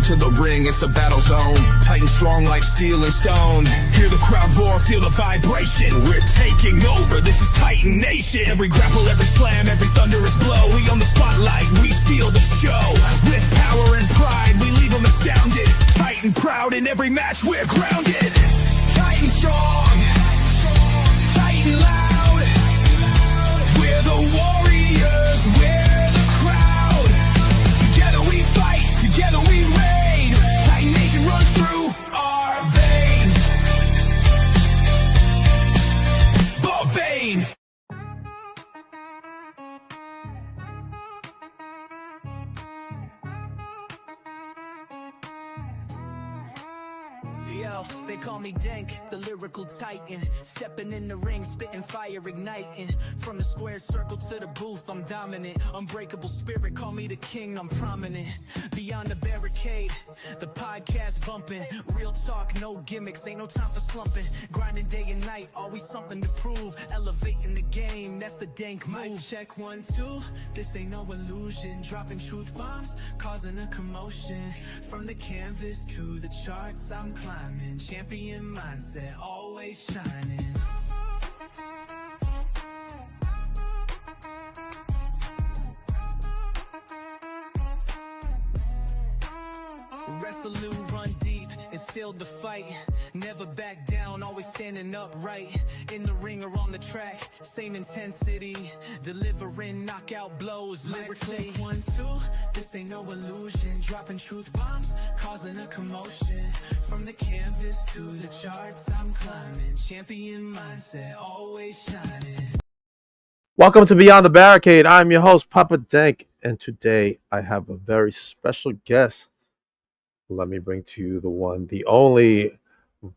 to the ring, it's a battle zone. Titan strong like steel and stone. Hear the crowd roar, feel the vibration. We're taking over, this is Titan Nation. Every grapple, every slam, every thunderous blow. We own the spotlight, we steal the show. With power and pride, we leave them astounded. Titan proud, in every match we're grounded. Titan strong, Titan loud. We're the warriors, we're the crowd. Together we fight, together we reign. Titan Nation runs through our veins. Blood veins. Yo, they call me Dank, the lyrical titan. Stepping in the ring, spitting fire, igniting. From the square circle to the booth, I'm dominant. Unbreakable spirit, call me the king, I'm prominent. Beyond the barricade, the podcast bumping. Real talk, no gimmicks, ain't no time for slumping. Grinding day and night, always something to prove. Elevating the game, that's the Dank move. Mic check 1, 2, this ain't no illusion. Dropping truth bombs, causing a commotion. From the canvas to the charts, I'm climbing. Champion mindset, always shining. Resolute, run deep, instilled the fight. Never back down, always standing upright. In the ring or on the track, same intensity. Delivering knockout blows lyrically. 1, 2, this ain't no illusion. Dropping truth bombs, causing a commotion. From the canvas to the charts, I'm climbing. Champion mindset, always shining. Welcome to Beyond the Barricade. I'm your host, Papa Dank, and today I have a very special guest. Let me bring to you the one, the only,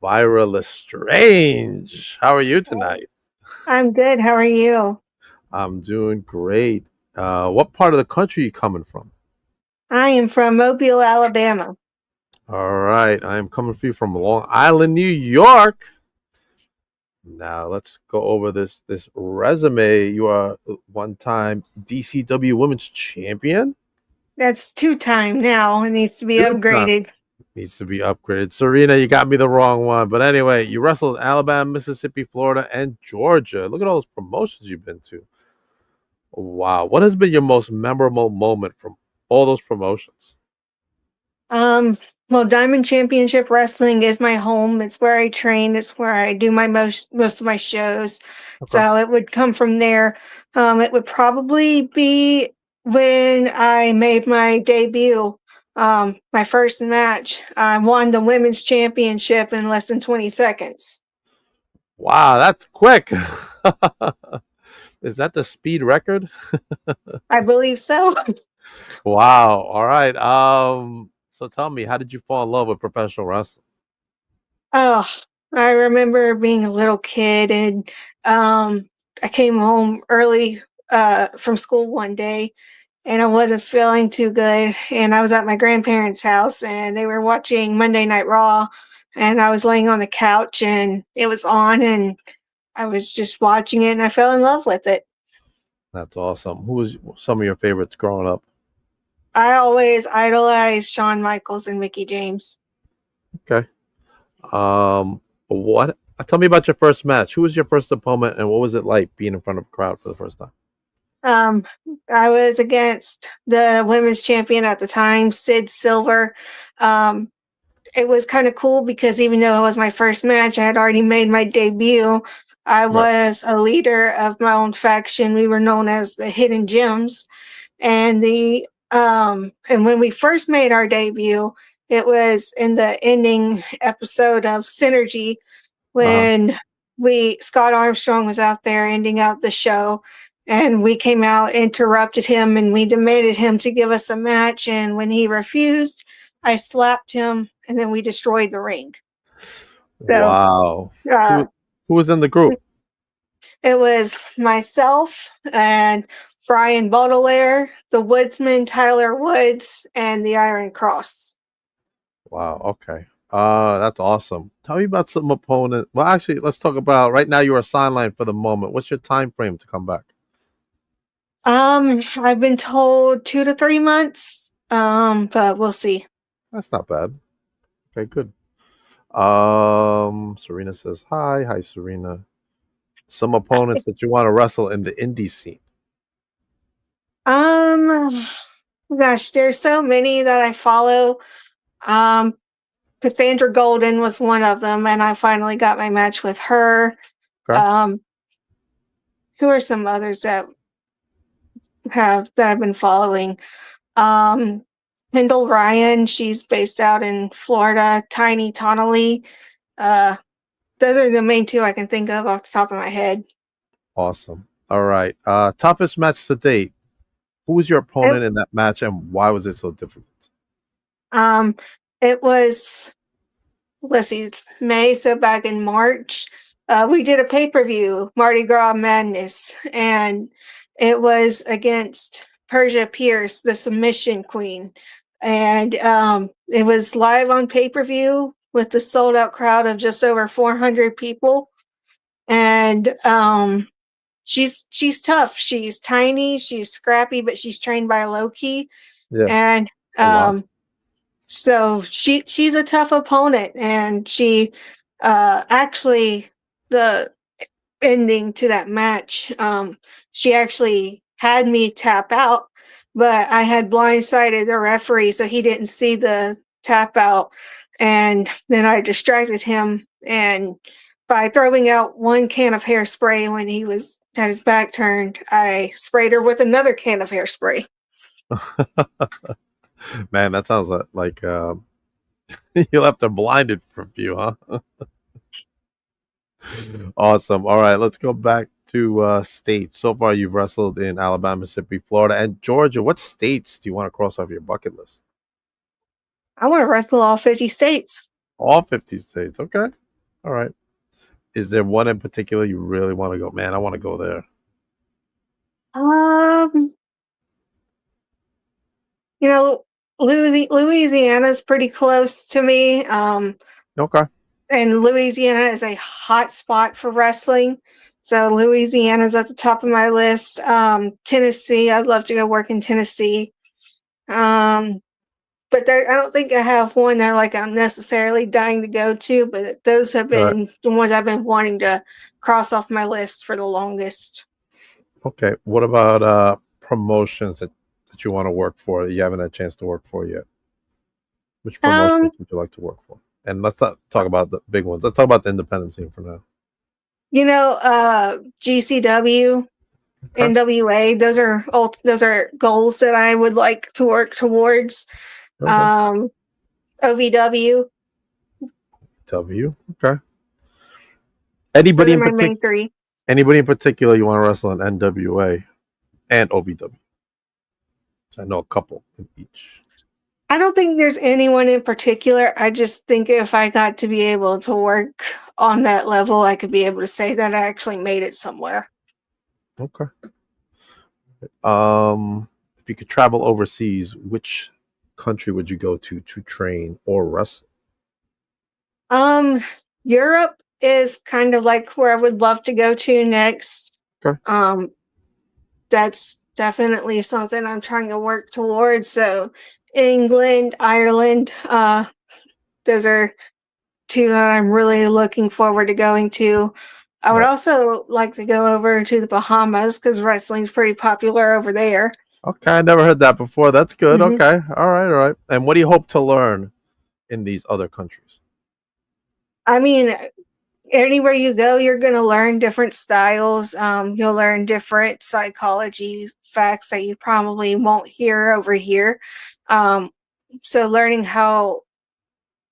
Vyra Lestrange. How are you tonight? I'm good. How are you? I'm doing great. What part of the country are you coming from? I am from Mobile, Alabama. All right. I am coming for you from Long Island, New York. Now, let's go over this resume. You are one-time DCW Women's Champion. That's 2-time now. It needs to be Two-time. upgraded. Needs to be upgraded. Serena, you got me the wrong one. But anyway, you wrestled in Alabama, Mississippi, Florida, and Georgia. Look at all those promotions you've been to. Wow. What has been your most memorable moment from all those promotions? Well, Diamond Championship Wrestling is my home. It's where I train. It's where I do my most of my shows. Okay. So it would come from there. It would probably be when I made my debut. My first match, I won the women's championship in less than 20 seconds. Wow, that's quick. Is that the speed record? I believe so. Wow. All right. So tell me, how did you fall in love with professional wrestling? Oh, I remember being a little kid, and I came home early from school one day, and I wasn't feeling too good. And I was at my grandparents' house, and they were watching Monday Night Raw, and I was laying on the couch, and it was on, and I was just watching it, and I fell in love with it. That's awesome. Who was some of your favorites growing up? I always idolized Shawn Michaels and Mickey James. Okay. What? Tell me about your first match. Who was your first opponent, and what was it like being in front of a crowd for the first time? I was against the women's champion at the time, Sid Silver. It was kind of cool because even though it was my first match, I had already made my debut. I was a leader of my own faction. We were known as the Hidden Gems, and and when we first made our debut, it was in the ending episode of Synergy when Scott Armstrong was out there ending out the show, and we came out, interrupted him, and we demanded him to give us a match. And when he refused, I slapped him, and then we destroyed the ring. So, wow. Who was in the group? It was myself and Brian Baudelaire, the Woodsman, Tyler Woods, and the Iron Cross. Wow. Okay. That's awesome. Tell me about some opponent. Well, actually, let's talk about right now. You're a sideline for the moment. What's your time frame to come back? I've been told 2 to 3 months. But we'll see. That's not bad. Okay, good. Serena says hi. Hi, Serena. Some opponents that you want to wrestle in the indie scene. Um, Gosh, there's so many that I follow. Um, Cassandra Golden was one of them, and I finally got my match with her. Okay. Um, who are some others that I've been following? Um, Kendall Ryan, she's based out in Florida. Tiny Tonally. Uh, those are the main two I can think of off the top of my head. Awesome. All right. Toughest match to date. Who was your It, opponent in that match, and why was it so difficult? um, it was, let's see, it's May, so back in March, we did a pay-per-view, Mardi Gras Madness, and it was against Persia Pierce, the submission queen. And it was live on pay-per-view with the sold-out crowd of just over 400 people. And she's tough. She's tiny, she's scrappy, but she's trained by Loki. Yeah. And Oh wow. so she's a tough opponent, and she actually the ending to that match, she actually had me tap out, but I had blindsided the referee, so he didn't see the tap out, and then I distracted him, and by throwing out one can of hairspray when he was had his back turned, I sprayed her with another can of hairspray. Man, that sounds like you left her blinded for a few, huh? Awesome. All right, let's go back to states. So far, you've wrestled in Alabama, Mississippi, Florida, and Georgia. What states do you want to cross off your bucket list? I want to wrestle all 50 states. All 50 states. Okay. All right. Is there one in particular you really want to go? Man, I want to go there. Um, you know, Louisiana's pretty close to me. Okay. And Louisiana is a hot spot for wrestling. So Louisiana's at the top of my list. Tennessee, I'd love to go work in Tennessee. But I don't think I have one that like I'm necessarily dying to go to, but those have All right. been the ones I've been wanting to cross off my list for the longest. Okay. What about promotions that you want to work for that you haven't had a chance to work for yet? Which promotions Um, would you like to work for? And let's not talk about the big ones. Let's talk about the independent scene for now. GCW, Okay. NWA, those are goals that I would like to work towards. Okay. OVW, W. Okay. those Anybody are in my particular? main three. Anybody in particular you want to wrestle in NWA and OVW? So I know a couple in each. I don't think there's anyone in particular. I just think if I got to be able to work on that level, I could be able to say that I actually made it somewhere. Okay. If you could travel overseas, which country would you go to train or wrestle? Um, Europe is kind of like where I would love to go to next. Okay. That's definitely something I'm trying to work towards. So England, Ireland, those are two that I'm really looking forward to going to. I would Right. also like to go over to the Bahamas because wrestling's pretty popular over there. Okay, I never heard that before. That's good. Mhm. Okay. All right, all right. And what do you hope to learn in these other countries? I mean, anywhere you go, you're going to learn different styles. You'll learn different psychology facts that you probably won't hear over here. Um, so, learning how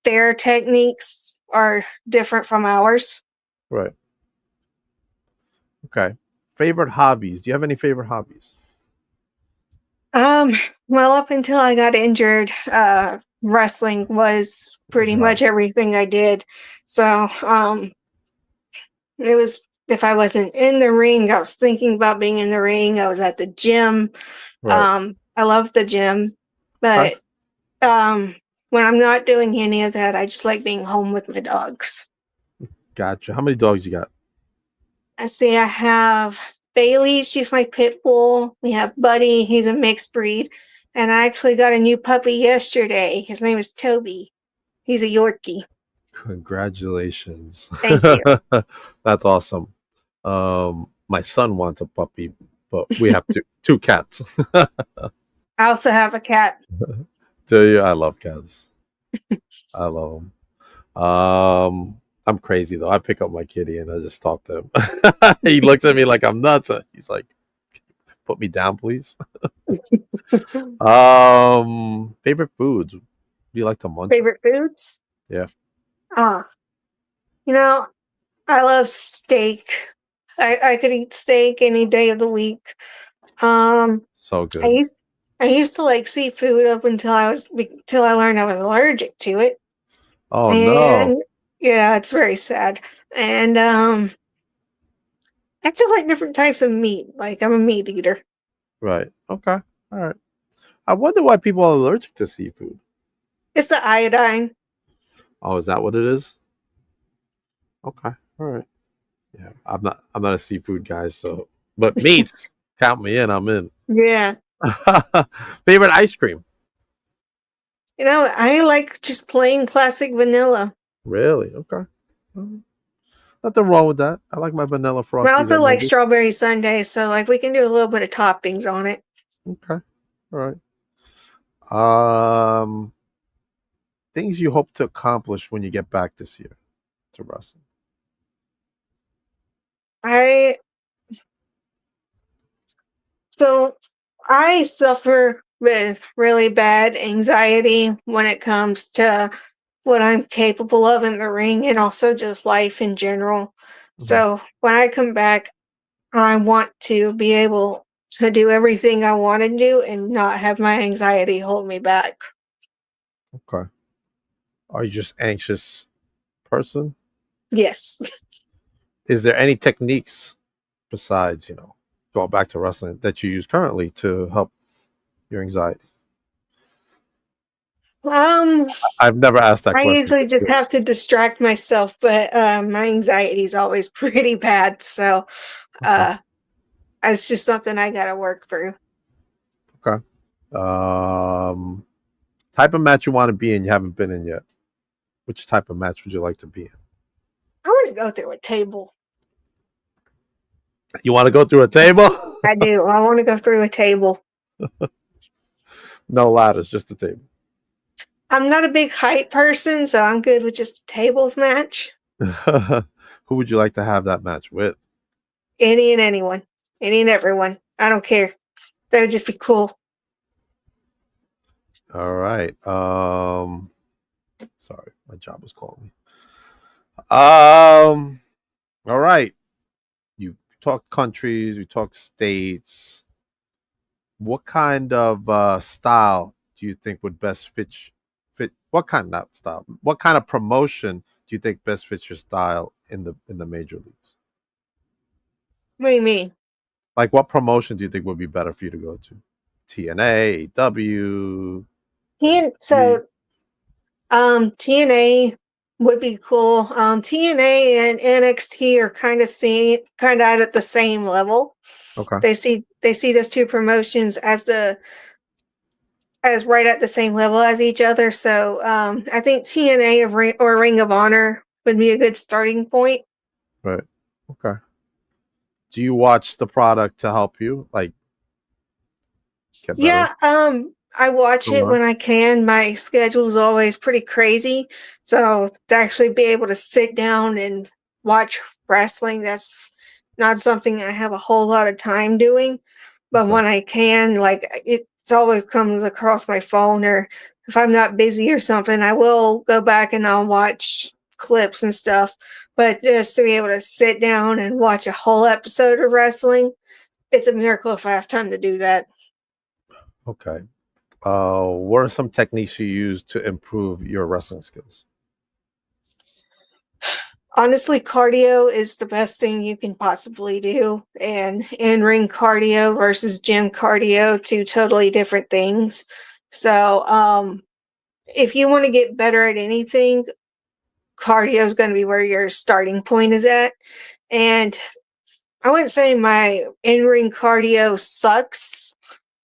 their techniques are different from ours. Right. Okay. Favorite hobbies? Do you have any favorite hobbies? Um, well, up until I got injured, wrestling was pretty Right. much everything I did. So, it was if I wasn't in the ring, I was thinking about being in the ring. I was at the gym. Right. I love the gym, Okay. but when I'm not doing any of that, I just like being home with my dogs. Gotcha. How many dogs you got? I see I have Bailey, she's my pit bull. We have Buddy, he's a mixed breed. And I actually got a new puppy yesterday. His name is Toby. He's a Yorkie. Congratulations. Thank you. That's awesome. My son wants a puppy, but we have two cats. I also have a cat. Do you? I love cats. I love them. I'm crazy though. I pick up my kitty and I just talk to him. He looks at me like I'm nuts. He's like, "Put me down, please." Favorite foods? Do you like to munch? Favorite foods? Yeah, Ah, you know, I love steak. I could eat steak any day of the week. Um, so I good. used I used to like seafood up until I learned I was allergic to it. Oh no! And yeah, it's very sad. And I just like different types of meat. Like I'm a meat eater. Right. Okay. All right. I wonder why people are allergic to seafood. It's the iodine. Oh, is that what it is? Okay. All right. Yeah. I'm not a seafood guy, so but meats count me in. I'm in. Yeah. Favorite ice cream? I like just plain classic vanilla. Really? Okay. Nothing wrong with that. I like my vanilla I frosty also that like maybe. strawberry sundae, so like we can do a little bit of toppings on it. Okay. All right. Um, things you hope to accomplish when you get back this year to wrestling. I so I suffer with really bad anxiety when it comes to what I'm capable of in the ring and also just life in general. Mhm. So when I come back, I want to be able to do everything I want to do and not have my anxiety hold me back. Okay. Are you just anxious person? Yes. Is there any techniques besides, going back to wrestling that you use currently to help your anxiety? Um, I've never asked that I question. usually just have to distract myself, but my anxiety is always pretty bad. So Okay. uh, it's just something I got to work through. Okay. Um, type of match you want to be in, you haven't been in yet. Which type of match would you like to be in? I want to go through a table. You want to go through a table? I do. I want to go through a table. No ladders, just a table. I'm not a big height person, so I'm good with just a tables match. Who would you like to have that match with? Any and anyone, any and everyone. I don't care. That would just be cool. All right. Sorry, my job was calling me. All right. You talk countries, we talk states. What kind of style do you think would best fit? What kind not style? What kind of promotion do you think best fits your style in the major leagues? What do you mean? Like, what promotion do you think would be better for you to go to? TNA, AW, WWE? So TNA would be cool. TNA and NXT are kind of at the same level. Okay, They see those two promotions as right at the same level as each other. So I think TNA or Ring of Honor would be a good starting point. right. Okay. Do you watch the product to help you, like, get better Yeah, I watch to it learn? when I can. My schedule is always pretty crazy. So to actually be able to sit down and watch wrestling, that's not something I have a whole lot of time doing. But Okay. when I can, like it's always comes across my phone, or if I'm not busy or something, I will go back and I'll watch clips and stuff. But just to be able to sit down and watch a whole episode of wrestling, it's a miracle if I have time to do that. Okay. What are some techniques you use to improve your wrestling skills? Honestly, cardio is the best thing you can possibly do. And in ring cardio versus gym cardio, two totally different things. So, if you want to get better at anything, cardio is going to be where your starting point is at. And I wouldn't say my in ring cardio sucks,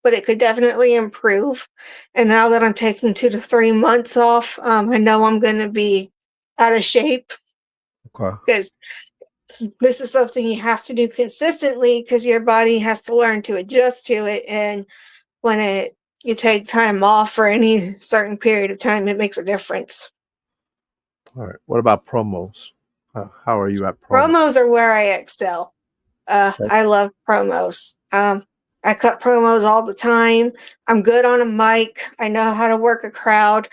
but it could definitely improve. And now that I'm taking 2 to 3 months off, I know I'm going to be out of shape Okay. because this is something you have to do consistently because your body has to learn to adjust to it. And when you take time off for any certain period of time, it makes a difference. All right. What about promos? How are you at promos? Promos are where I excel. Okay. I love promos. I cut promos all the time. I'm good on a mic. I know how to work a crowd.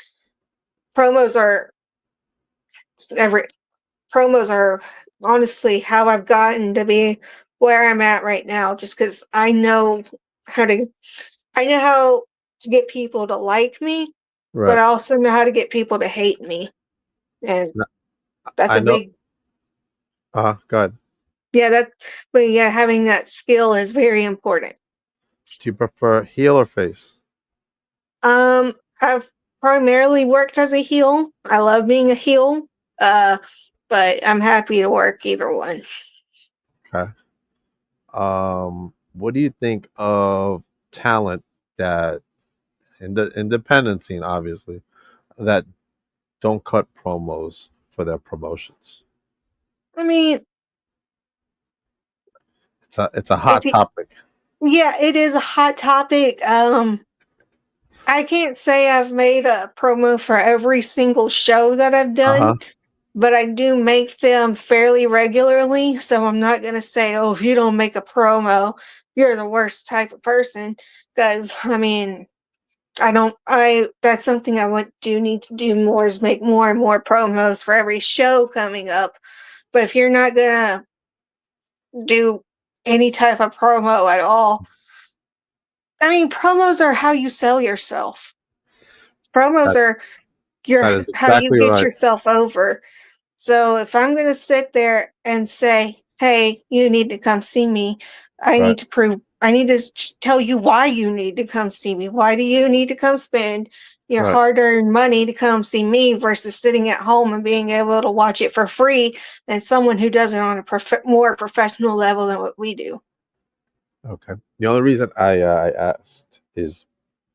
Promos are every promos are honestly how I've gotten to be where I'm at right now. Just because how to, I know how to get people to like me, but Right. I also know how to get people to hate me, and N- that's I a know. big Go ahead. yeah. But yeah, having that skill is very important. Do you prefer heel or face? I've primarily worked as a heel. I love being a heel, uh, but I'm happy to work either one. Okay. What do you think of talent that in the independent scene, obviously, that don't cut promos for their promotions? I mean, It's a if hot you, topic. yeah, it is a hot topic. I can't say I've made a promo for every single show that I've Uh huh. done, but I do make them fairly regularly. So I'm not going to say, oh, if you don't make a promo, you're the worst type of person. Because, I mean, that's something I do need to do more is make more and more promos for every show coming up. But if you're not going to do any type of promo at all, I mean, promos are how you sell yourself. Promos That, are your that is how you exactly get right. yourself over. So if I'm going to sit there and say, "Hey, you need to come see me," Right. I need to tell you why you need to come see me. Why do you need to come spend your Right. hard-earned money to come see me versus sitting at home and being able to watch it for free and someone who does it on a more professional level than what we do? Okay. The only reason I asked is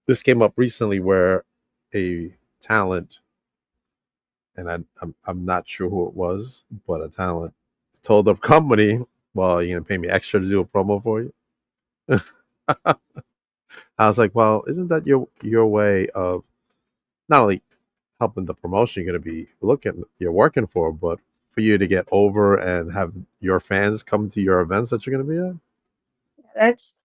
this came up recently where a talent, and I'm not sure who it was, but a talent told the company, "Well, you're gonna pay me extra to do a promo for you." I was like, "Well, isn't that your way of not only helping the promotion you're gonna be you're working for, but for you to get over and have your fans come to your events that you're gonna be at?" That's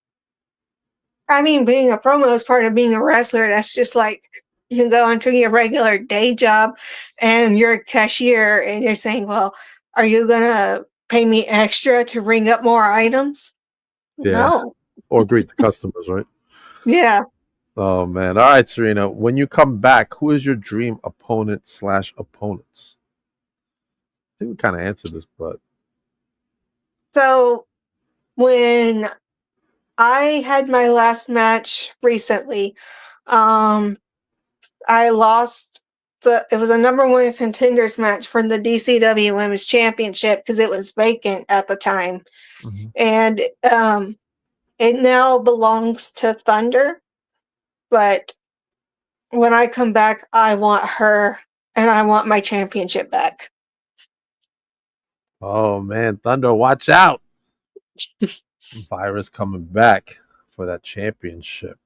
I mean, being a promo is part of being a wrestler. That's just like you can go into your regular day job and you're a cashier and you're saying, well, are you going to pay me extra to ring up more items? Yeah. No. Or greet the customers, right? Yeah. Oh man. All right, Serena. When you come back, who is your dream opponent slash opponents? I think we kind of answered this, but So when I had my last match recently, um, I lost it was a number one contenders match for the DCW Women's Championship because it was vacant at the time. Mhm. And it now belongs to Thunder, but when I come back, I want her and I want my championship back. Oh man, Thunder, watch out! Vyra's coming back for that championship.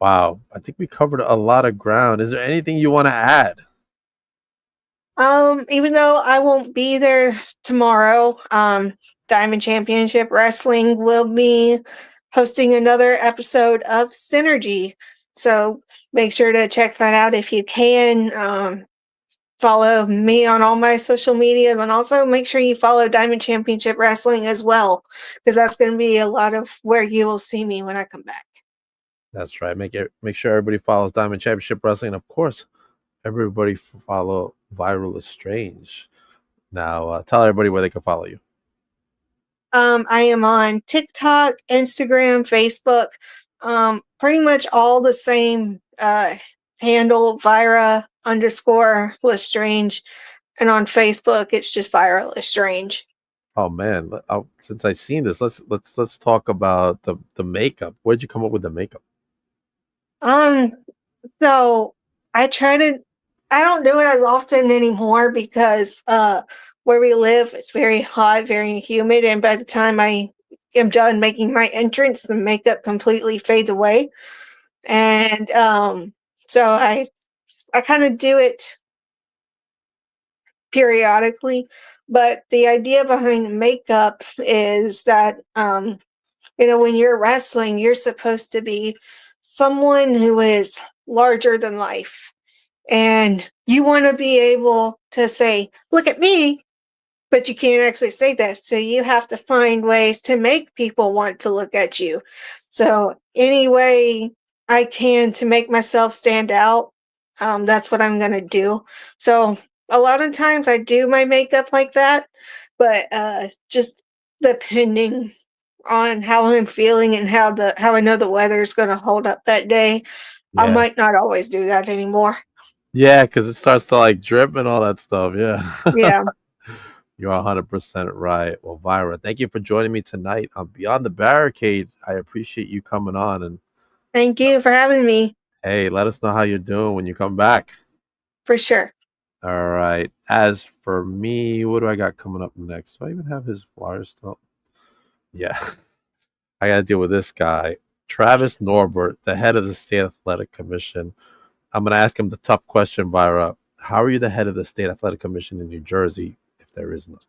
Wow, I think we covered a lot of ground. Is there anything you want to add? Even though I won't be there tomorrow, Diamond Championship Wrestling will be hosting another episode of Synergy. So make sure to check that out if you can. Follow me on all my social medias and also make sure you follow Diamond Championship Wrestling as well, because that's going to be a lot of where you will see me when I come back. That's right. Make sure everybody follows Diamond Championship Wrestling, and of course, everybody follow Viral Lestrange. Now, tell everybody where they can follow you. I am on TikTok, Instagram, Facebook, pretty much all the same handle, Vyra _ Lestrange. And on Facebook, it's just Vyra Lestrange. Oh man, since I seen this, let's talk about the makeup. Where'd you come up with the makeup? Um, so I try to I don't do it as often anymore because where we live it's very hot, very humid, and by the time I am done making my entrance, the makeup completely fades away. And so I kind of do it periodically, but the idea behind makeup is that when you're wrestling, you're supposed to be someone who is larger than life. And you want to be able to say, look at me, but you can't actually say that. So you have to find ways to make people want to look at you. So, any way I can to make myself stand out, that's what I'm going to do. So, a lot of times I do my makeup like that, but just depending on how I'm feeling and how I know the weather is going to hold up that day, I Yeah. might not always do that anymore. Yeah, because it starts to like drip and all that stuff. Yeah. Yeah. You're 100% right. Well, Vyra, thank you for joining me tonight on Beyond the Barricade. I appreciate you coming on. And Thank you for having me. hey, let us know how you're doing when you come back. For sure. All right. As for me, what do I got coming up next? Do I even have his flyer still? Yeah. I got to deal with this guy, Travis Norbert, the head of the State Athletic Commission. I'm going to ask him the tough question, Vyra. How are you the head of the State Athletic Commission in New Jersey if there is none?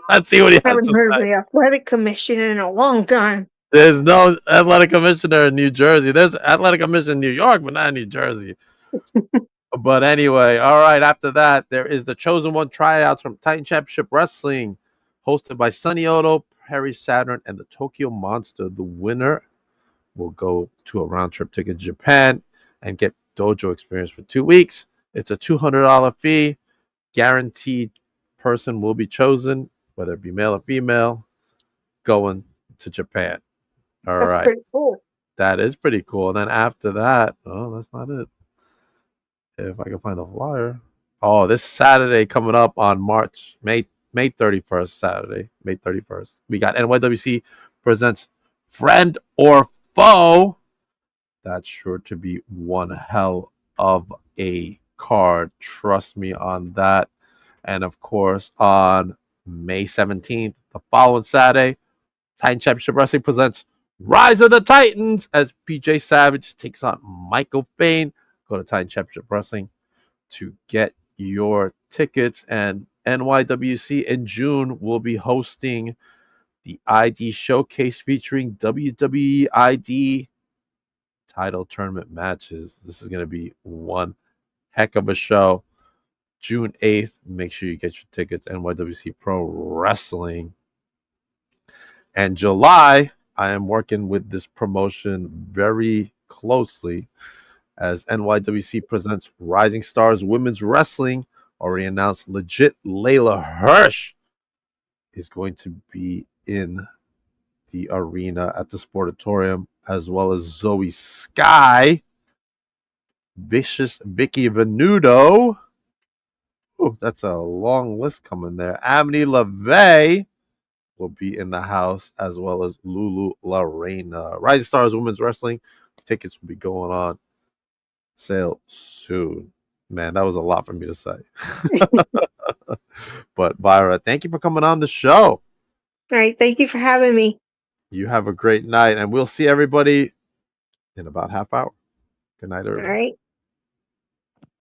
Let's see what he has Haven't to heard of say. the athletic commission in a long time. There's no athletic commissioner in New Jersey. There's athletic commission in New York, but not in New Jersey. But anyway, all right. After that, there is the Chosen One tryouts from Titan Championship Wrestling, hosted by Sonny Oto, Perry Saturn, and the Tokyo Monster. The winner will go to a round trip ticket to Japan and get dojo experience for 2 weeks. It's a $200 fee. Guaranteed person will be chosen, whether it be male or female, going to Japan. All That's right. pretty cool. That is pretty cool. And then after that, oh, that's not it. If I can find a flyer. Oh, this Saturday coming up on May 31st, Saturday, May 31st. We got NYWC presents Friend or Foe. That's sure to be one hell of a card. Trust me on that. And of course, on May 17th, the following Saturday, Titan Championship Wrestling presents Rise of the Titans as PJ Savage takes on Michael Fain. Go to Titan Championship Wrestling to get your tickets. And NYWC in June will be hosting the ID Showcase featuring WWE ID title tournament matches. This is going to be one heck of a show. June 8th, make sure you get your tickets. NYWC Pro Wrestling. And July, I am working with this promotion very closely as NYWC presents Rising Stars Women's Wrestling. Already announced legit Layla Hirsch is going to be in the arena at the Sportatorium, as well as Zoe Sky, Vicious Vicky Venuto. Ooh, that's a long list coming there. Amity LaVey will be in the house, as well as Lulu Lorena. Rising Stars Women's Wrestling tickets will be going on sale soon. Man, that was a lot for me to say. But Vyra, thank you for coming on the show. All right. Thank you for having me. You have a great night, and we'll see everybody in about half hour. Good night, All everybody. right.